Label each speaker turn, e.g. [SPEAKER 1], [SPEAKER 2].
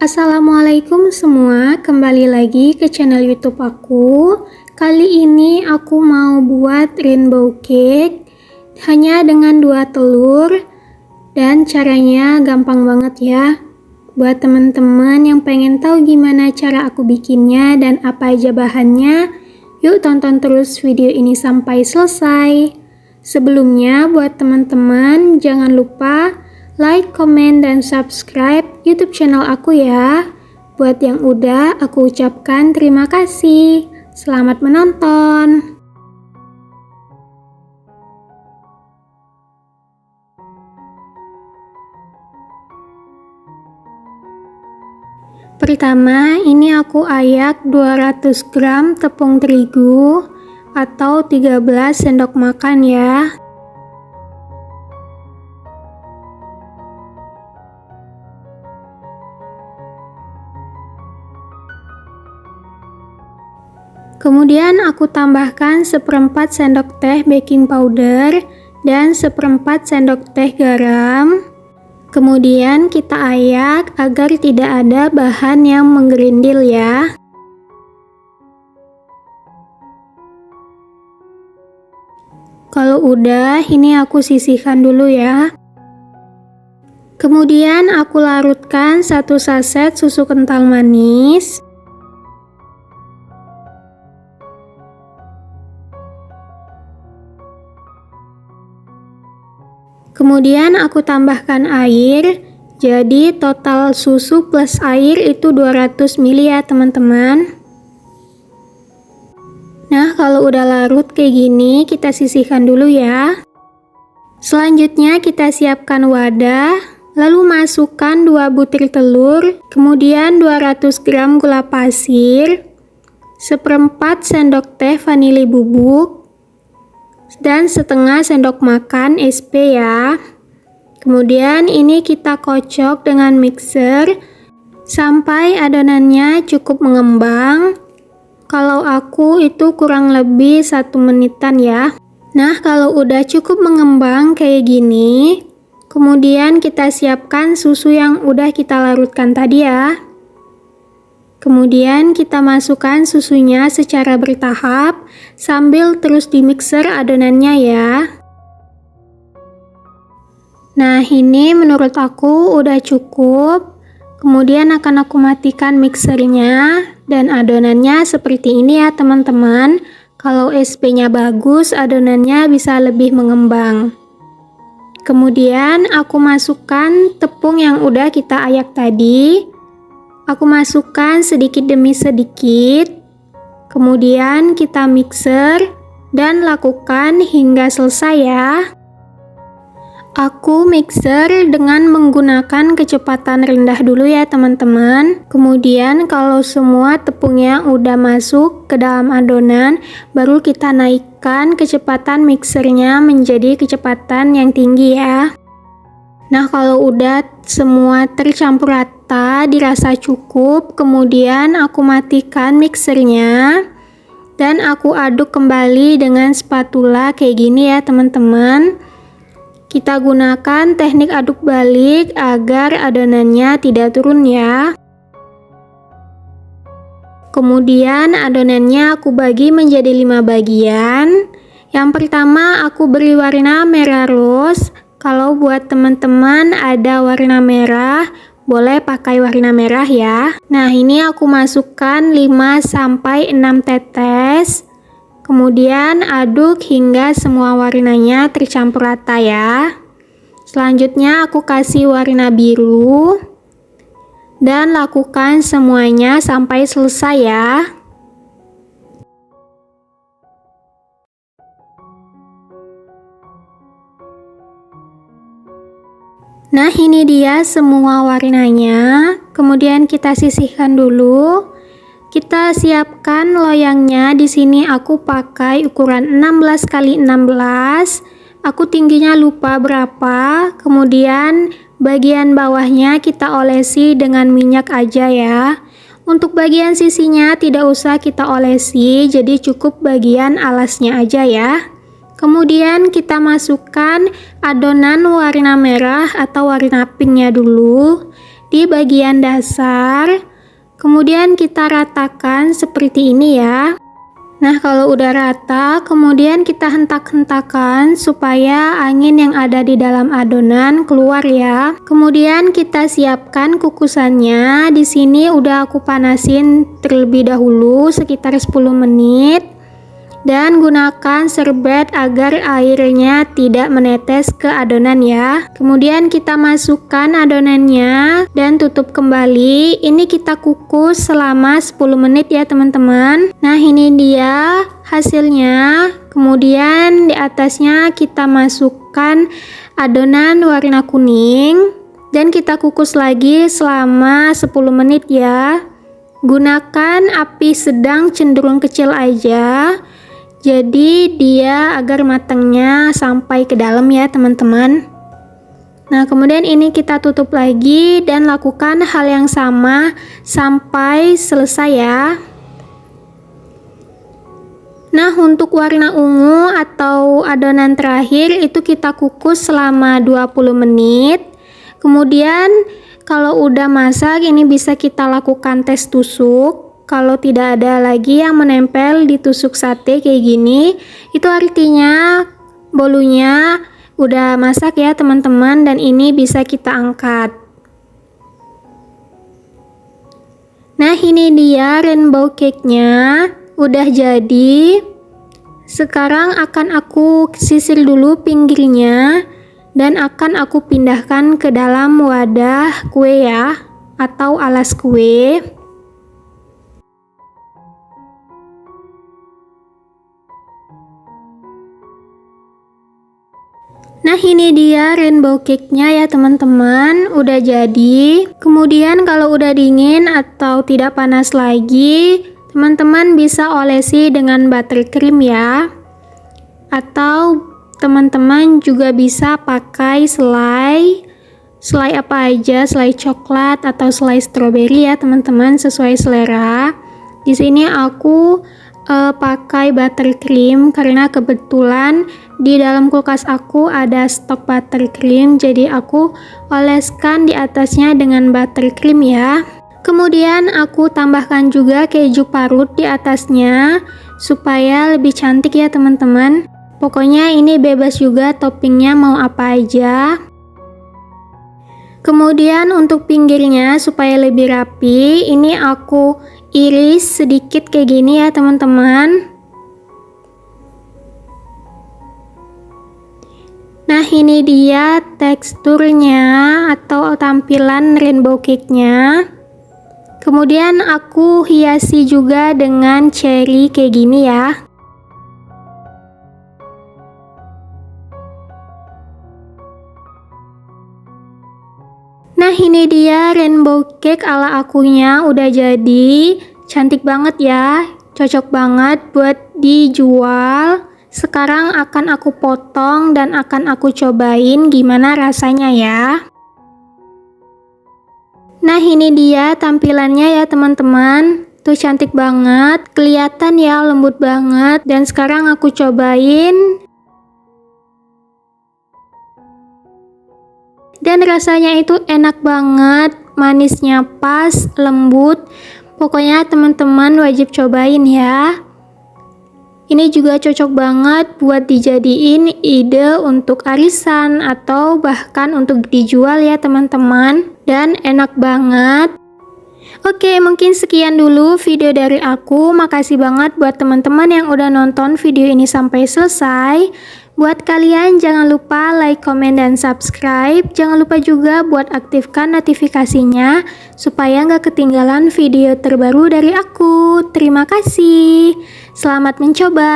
[SPEAKER 1] Assalamualaikum semua, kembali lagi ke channel YouTube aku. Kali ini aku mau buat rainbow cake hanya dengan 2 telur dan caranya gampang banget ya. Buat teman-teman yang pengen tahu gimana cara aku bikinnya dan apa aja bahannya, yuk tonton terus video ini sampai selesai. Sebelumnya buat teman-teman jangan lupa like, komen, dan subscribe YouTube channel aku ya. Buat yang udah, aku ucapkan terima kasih. Selamat menonton. Pertama, ini aku ayak 200 gram tepung terigu atau 13 sendok makan ya. Kemudian aku tambahkan 1/4 sendok teh baking powder dan 1/4 sendok teh garam. Kemudian kita ayak agar tidak ada bahan yang menggerindil ya. Kalau udah, ini aku sisihkan dulu ya. Kemudian aku larutkan 1 saset susu kental manis. Kemudian aku tambahkan air, jadi total susu plus air itu 200 ml ya teman-teman. Nah, kalau udah larut kayak gini, kita sisihkan dulu ya. Selanjutnya kita siapkan wadah, lalu masukkan 2 butir telur, kemudian 200 gram gula pasir, 1/4 sendok teh vanili bubuk, dan setengah sendok makan SP ya. Kemudian ini kita kocok dengan mixer sampai adonannya cukup mengembang. Kalau aku itu kurang lebih 1 menitan ya. Nah, kalau udah cukup mengembang kayak gini, kemudian kita siapkan susu yang udah kita larutkan tadi ya. Kemudian kita masukkan susunya secara bertahap sambil terus di mixer adonannya ya. Nah, ini menurut aku udah cukup. Kemudian akan aku matikan mixernya dan adonannya seperti ini ya teman-teman. Kalau SP-nya bagus, adonannya bisa lebih mengembang. Kemudian aku masukkan tepung yang udah kita ayak tadi. Aku masukkan sedikit demi sedikit, kemudian kita mixer dan lakukan hingga selesai ya. Aku mixer dengan menggunakan kecepatan rendah dulu ya teman-teman. Kemudian kalau semua tepungnya udah masuk ke dalam adonan, baru kita naikkan kecepatan mixernya menjadi kecepatan yang tinggi ya. Nah, kalau udah semua tercampur rata, dirasa cukup, kemudian aku matikan mixernya dan aku aduk kembali dengan spatula kayak gini ya teman-teman. Kita gunakan teknik aduk balik agar adonannya tidak turun ya. Kemudian adonannya aku bagi menjadi 5 bagian. Yang pertama aku beri warna merah rose. Kalau buat teman-teman ada warna merah, boleh pakai warna merah ya. Nah, ini aku masukkan 5-6 tetes. Kemudian aduk hingga semua warnanya tercampur rata ya. Selanjutnya aku kasih warna biru. Dan lakukan semuanya sampai selesai ya. Nah, ini dia semua warnanya. Kemudian kita sisihkan dulu. Kita siapkan loyangnya. Di sini aku pakai ukuran 16 x 16. Aku tingginya lupa berapa. Kemudian bagian bawahnya kita olesi dengan minyak aja ya. Untuk bagian sisinya tidak usah kita olesi, jadi cukup bagian alasnya aja ya. Kemudian kita masukkan adonan warna merah atau warna pinknya dulu. di bagian dasar. Kemudian kita ratakan seperti ini ya. Nah, kalau udah rata, kemudian kita hentak-hentakan supaya angin yang ada di dalam adonan keluar ya. Kemudian kita siapkan kukusannya. Di sini udah aku panasin terlebih dahulu sekitar 10 menit. Dan gunakan serbet agar airnya tidak menetes ke adonan ya. Kemudian kita masukkan adonannya dan tutup kembali. Ini kita kukus selama 10 menit ya teman-teman. Nah, ini dia hasilnya. Kemudian di atasnya kita masukkan adonan warna kuning dan kita kukus lagi selama 10 menit ya. Gunakan api sedang cenderung kecil aja. Jadi dia agar matangnya sampai ke dalam ya teman-teman. Nah, kemudian ini kita tutup lagi dan lakukan hal yang sama sampai selesai ya. Nah, untuk warna ungu atau adonan terakhir itu kita kukus selama 20 menit. Kemudian kalau udah masak ini bisa kita lakukan tes tusuk. Kalau tidak ada lagi yang menempel di tusuk sate kayak gini, itu artinya bolunya udah masak ya teman-teman, dan ini bisa kita angkat. Nah, ini dia rainbow cake-nya udah jadi. Sekarang akan aku sisir dulu pinggirnya dan akan aku pindahkan ke dalam wadah kue ya, atau alas kue. Nah, ini dia rainbow cake-nya ya teman-teman, udah jadi. Kemudian kalau udah dingin atau tidak panas lagi, teman-teman bisa olesi dengan buttercream ya. Atau teman-teman juga bisa pakai selai apa aja, selai coklat atau selai stroberi ya teman-teman, sesuai selera. Di sini aku pakai buttercream karena kebetulan di dalam kulkas aku ada stok buttercream, jadi aku oleskan di atasnya dengan buttercream ya. Kemudian aku tambahkan juga keju parut di atasnya supaya lebih cantik ya teman-teman. Pokoknya ini bebas juga toppingnya mau apa aja. Kemudian untuk pinggirnya supaya lebih rapi, ini aku iris sedikit kayak gini ya teman-teman. Nah, ini dia teksturnya atau tampilan rainbow cake-nya. Kemudian aku hiasi juga dengan cherry kayak gini ya. Nah, ini dia rainbow cake ala akunya udah jadi. Cantik banget ya, cocok banget buat dijual. Sekarang akan aku potong dan akan aku cobain gimana rasanya ya. Nah, ini dia tampilannya ya teman-teman. Tuh cantik banget, kelihatan ya lembut banget. Dan sekarang aku cobain. Dan rasanya itu enak banget, manisnya pas, lembut. Pokoknya teman-teman wajib cobain ya. Ini juga cocok banget buat dijadiin ide untuk arisan atau bahkan untuk dijual ya teman-teman. Dan enak banget. Oke, mungkin sekian dulu video dari aku. Makasih banget buat teman-teman yang udah nonton video ini sampai selesai. Buat kalian jangan lupa like, komen, dan subscribe. Jangan lupa juga buat aktifkan notifikasinya supaya nggak ketinggalan video terbaru dari aku. Terima kasih. Selamat mencoba.